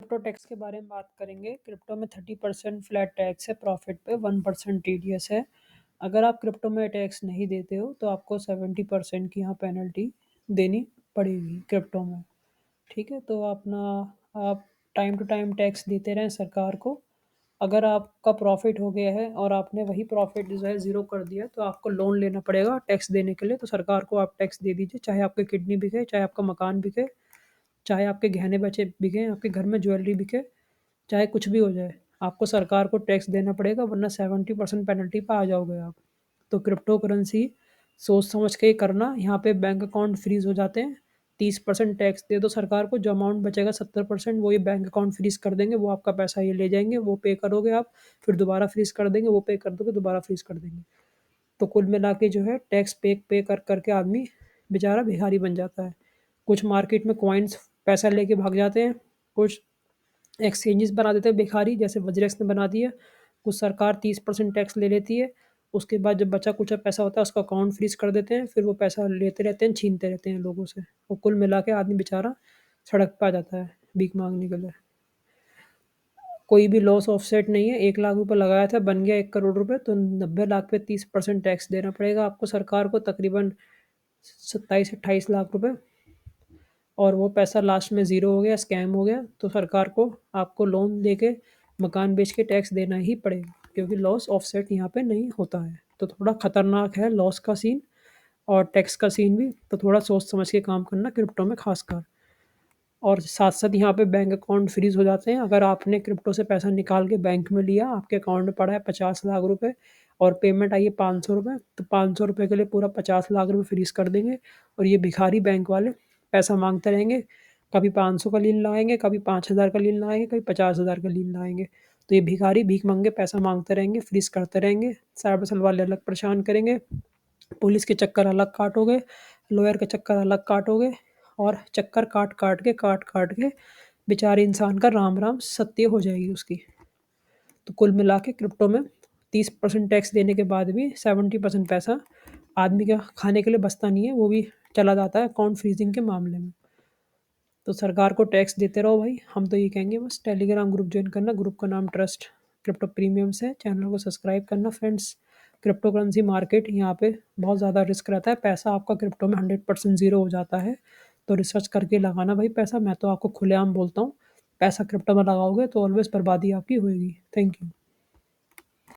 Crypto tax के बारे में बात करेंगे। क्रिप्टो में 30% फ्लैट टैक्स है, प्रॉफिट पे 1% टीडीएस है। अगर आप क्रिप्टो में टैक्स नहीं देते हो तो आपको 70% की यहाँ पेनल्टी देनी पड़ेगी क्रिप्टो में। ठीक है, तो आप टाइम टू टाइम टैक्स देते रहें सरकार को। अगर आपका प्रॉफिट हो गया है और आपने वही प्रॉफिट जो है ज़ीरो कर दिया तो आपको लोन लेना पड़ेगा टैक्स देने के लिए। तो सरकार को आप टैक्स दे दीजिए, चाहे आपकी किडनी बिके, चाहे आपका मकान बिके, चाहे आपके गहने बचे बिके, आपके घर में ज्वेलरी बिके, चाहे कुछ भी हो जाए, आपको सरकार को टैक्स देना पड़ेगा, वरना 70% पेनल्टी पे आ जाओगे आप। तो क्रिप्टो करेंसी सोच समझ के ही करना। यहाँ पे बैंक अकाउंट फ्रीज हो जाते हैं। 30% टैक्स दे दो सरकार को, जो अमाउंट बचेगा 70% वो ये बैंक अकाउंट फ्रीज कर देंगे, वो आपका पैसा ये ले जाएंगे, वो पे करोगे आप, फिर दोबारा फ्रीज कर देंगे, वो पे कर दोगे, दोबारा फ्रीज कर देंगे। तो कुल मिला के जो है टैक्स पे कर करके आदमी बेचारा भिखारी बन जाता है। कुछ मार्केट में कॉइन्स पैसा लेके भाग जाते हैं, कुछ एक्सचेंजेस बना देते हैं भिखारी, जैसे वज्रेक्स ने बना दिया। कुछ सरकार 30% टैक्स ले लेती है, उसके बाद जब बचा कुचा पैसा होता है उसका अकाउंट फ्रीज कर देते हैं, फिर वो पैसा लेते रहते हैं, छीनते रहते हैं लोगों से। और कुल मिला के आदमी बेचारा सड़क पे आ जाता है भीख मांगने के लिए। कोई भी लॉस ऑफसेट नहीं है। 1 लाख रुपए लगाया था, बन गया 1 करोड़ रुपए, तो 90 लाख पे 30% टैक्स देना पड़ेगा आपको सरकार को, तकरीबन 27-28 लाख रुपए। और वो पैसा लास्ट में ज़ीरो हो गया, स्कैम हो गया, तो सरकार को आपको लोन देके मकान बेच के टैक्स देना ही पड़ेगा, क्योंकि लॉस ऑफसेट यहाँ पे नहीं होता है। तो थोड़ा खतरनाक है लॉस का सीन और टैक्स का सीन भी, तो थोड़ा सोच समझ के काम करना क्रिप्टो में खासकर। और साथ साथ यहाँ पे बैंक अकाउंट फ्रीज हो जाते हैं। अगर आपने क्रिप्टो से पैसा निकाल के बैंक में लिया, आपके अकाउंट में पड़ा है 50 लाख रुपए और पेमेंट आई है 500 रुपये, तो 500 रुपये के लिए पूरा 50 लाख रुपये फ्रीज कर देंगे। और ये भिखारी बैंक वाले पैसा मांगते रहेंगे, कभी 500 का लीन लगाएंगे, कभी 5,000 का लीन लगाएंगे, कभी 50,000 का लीन लगाएंगे। तो ये भिखारी भीख मांगे पैसा मांगते रहेंगे, फ्रीज करते रहेंगे। साइबर सेल वाले अलग परेशान करेंगे, पुलिस के चक्कर अलग काटोगे, लॉयर के चक्कर अलग काटोगे, और चक्कर काट काट के बेचारे इंसान का राम राम सत्य हो जाएगी उसकी। तो कुल मिला के क्रिप्टो में 30% टैक्स देने के बाद भी 70% पैसा आदमी का खाने के लिए बचता नहीं है, वो भी चला जाता है अकाउंट फ्रीजिंग के मामले में। तो सरकार को टैक्स देते रहो भाई, हम तो ये कहेंगे। बस टेलीग्राम ग्रुप ज्वाइन करना, ग्रुप का नाम ट्रस्ट क्रिप्टो प्रीमियम्स है। चैनल को सब्सक्राइब करना फ्रेंड्स। क्रिप्टो करेंसी मार्केट यहाँ पे बहुत ज़्यादा रिस्क रहता है, पैसा आपका क्रिप्टो में 100% ज़ीरो हो जाता है। तो रिसर्च करके लगाना भाई पैसा। मैं तो आपको खुलेआम बोलता हूँ, पैसा क्रिप्टो में लगाओगे तो ऑलवेज बर्बादी आपकी होएगी। Thank you.